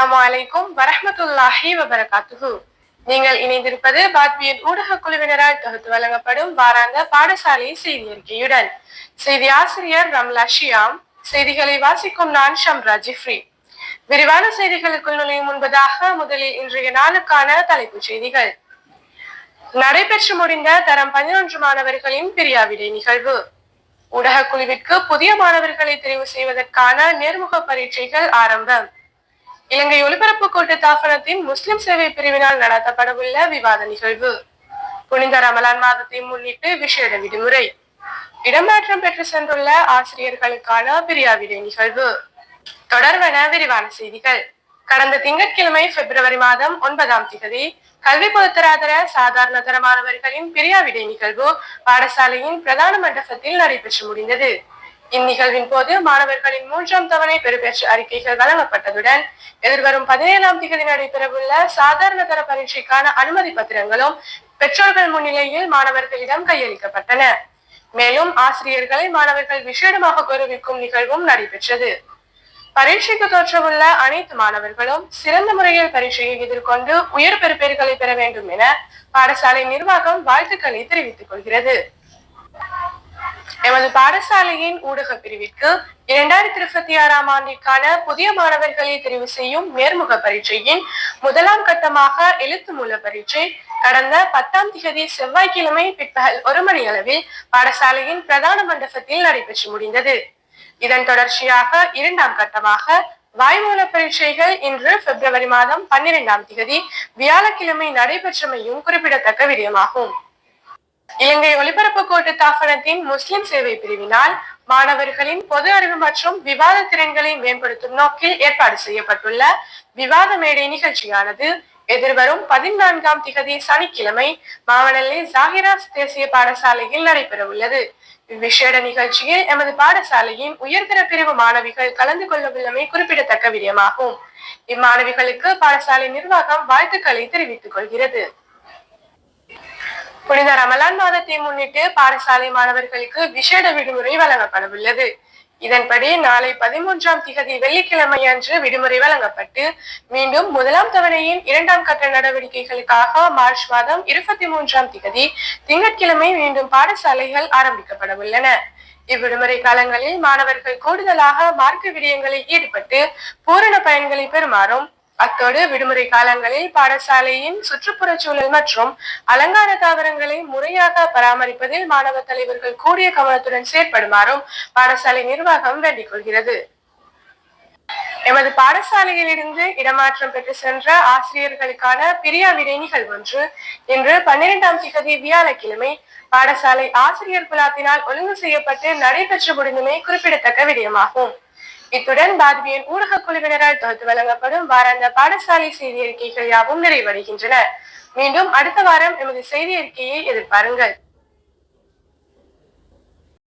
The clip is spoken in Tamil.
அஸ்ஸலாமு அலைக்கும் வரஹ்மத்துல்லாஹி வபரகாத்துஹு. நீங்கள் இணைந்திருப்பது பாத்மியின் ஊடக குழுவினரால் தொகுத்து வழங்கப்படும் வாராந்த பாடசாலை செய்தி அறிக்கையுடன். செய்தி ஆசிரியர் ரம்லா ஷியாம். செய்திகளை வாசிக்கும் நான் ஷம்ரா ஜிஃப்ரி. விரிவான செய்திகளுக்குள் நுழையும் முன்பதாக முதலில் இன்றைய நாளுக்கான தலைப்புச் செய்திகள். நடைபெற்று முடிந்த தரம் 11 மாணவர்களின் பிரியாவிடை நிகழ்வு. ஊடக குழுவிற்கு புதிய மாணவர்களை தெரிவு செய்வதற்கான நேர்முக பரீட்சைகள் ஆரம்பம். இலங்கை ஒலிபரப்பு கூட்டு தாபனத்தின் முஸ்லிம் சேவை பிரிவினால் நடத்தப்படவுள்ள விவாத நிகழ்வு. புனித ரமலான் மாதத்தை முன்னிட்டு விசேட விடுமுறை. இடமாற்றம் பெற்று சென்றுள்ள ஆசிரியர்களுக்கான பிரியாவிடை நிகழ்வு. தொடர்வன விரிவான செய்திகள். கடந்த திங்கட்கிழமை பிப்ரவரி மாதம் 9ஆம் தேதி கல்வி பொதுத்தராதர சாதாரண தர மாணவர்களின் பிரியாவிடை நிகழ்வு பாடசாலையின் பிரதான மண்டபத்தில் நடைபெற்று முடிந்தது. இந்நிகழ்வின் போது மாணவர்களின் 3ஆம் தவணை பெறுபேற்று அறிக்கைகள் வழங்கப்பட்டதுடன் எதிர்வரும் 17ஆம் தேதி நடைபெறவுள்ள சாதாரண தர பரீட்சைக்கான அனுமதி பத்திரங்களும் பெற்றோர்கள் முன்னிலையில் மாணவர்களிடம் கையளிக்கப்பட்டன. மேலும் ஆசிரியர்களை மாணவர்கள் விசேடமாக கௌரவிக்கும் நிகழ்வும் நடைபெற்றது. பரீட்சைக்கு தோற்றவுள்ள அனைத்து மாணவர்களும் சிறந்த முறையில் பரீட்சையை எதிர்கொண்டு உயர் பெறுபேறுகளை பெற வேண்டும் என பாடசாலை நிர்வாகம் வாழ்த்துக்களை தெரிவித்துக் கொள்கிறது. எமது பாடசாலையின் ஊடக பிரிவிற்கு 2026ஆம் ஆண்டிற்கான புதிய மாணவர்களை தெரிவு செய்யும் நேர்முக பரீட்சையின் முதலாம் கட்டமாக எழுத்து மூல பரீட்சை கடந்த 10ஆம் தேதி செவ்வாய்க்கிழமை பிற்பகல் 1 மணி அளவில் பாடசாலையின் பிரதான மண்டபத்தில் நடைபெற்று முடிந்தது. இதன் தொடர்ச்சியாக 2ஆம் கட்டமாக வாய்மூல பரீட்சைகள் இன்று பிப்ரவரி மாதம் 12ஆம் தேதி வியாழக்கிழமை நடைபெற்றமையும் குறிப்பிடத்தக்க விடயமாகும். இலங்கை ஒலிபரப்பு கூட்டு தாபனத்தின் முஸ்லிம் சேவை பிரிவினால் மாணவர்களின் பொது அறிவு மற்றும் விவாத திறன்களை மேம்படுத்தும் நோக்கில் ஏற்பாடு செய்யப்பட்டுள்ள விவாத மேடை நிகழ்ச்சியானது எதிர்வரும் 14ஆம் தேதி சனிக்கிழமை மாவனல்லை ஜாகிராஸ் தேசிய பாடசாலையில் நடைபெற உள்ளது. இவ்விசேட நிகழ்ச்சியில் எமது பாடசாலையின் உயர்தர பிரிவு மாணவிகள் கலந்து கொள்ளவுள்ளமை குறிப்பிடத்தக்க விடயமாகும். இம்மாணவிகளுக்கு பாடசாலை நிர்வாகம் வாழ்த்துக்களை தெரிவித்துக் கொள்கிறது. புனித ரமலான் மாதத்தை முன்னிட்டு பாடசாலை மாணவர்களுக்கு விசேட விடுமுறை வழங்கப்படவுள்ளது. இதன்படி நாளை 13ஆம் தேதி வெள்ளிக்கிழமை அன்று விடுமுறை வழங்கப்பட்டு மீண்டும் முதலாம் தவணையின் 2ஆம் கட்ட நடவடிக்கைகளுக்காக மார்ச் மாதம் 23ஆம் தேதி திங்கட்கிழமை மீண்டும் பாடசாலைகள் ஆரம்பிக்கப்படவுள்ளன. இவ்விடுமுறை காலங்களில் மாணவர்கள் கூடுதலாக மார்க்க விடயங்களில் ஈடுபட்டு பூரண பயன்களை பெறுமாறும், அத்தோடு விடுமுறை காலங்களில் பாடசாலையின் சுற்றுப்புற சூழல் மற்றும் அலங்கார தாவரங்களை முறையாக பராமரிப்பதில் மாணவ தலைவர்கள் கூடிய கவனத்துடன் செயற்படுமாறும் பாடசாலை நிர்வாகம் வேண்டிக் கொள்கிறது. எமது பாடசாலையில் இருந்து இடமாற்றம் பெற்று சென்ற ஆசிரியர்களுக்கான பிரியாவிடை நிகழ்வொன்று இன்று 12ஆம் தேதி வியாழக்கிழமை பாடசாலை ஆசிரியர் குழாத்தினால் ஒழுங்கு செய்யப்பட்டு நடைபெற்று முடிந்தமை குறிப்பிடத்தக்க விடயமாகும். இத்துடன் பாத்மியின் ஊடக குழுவினரால் தொகுத்து வழங்கப்படும் வாராந்த பாடசாலை செய்தி அறிக்கைகள் யாவும் நிறைவடைகின்றன. மீண்டும் அடுத்த வாரம் எமது செய்தி அறிக்கையை எதிர்பாருங்கள்.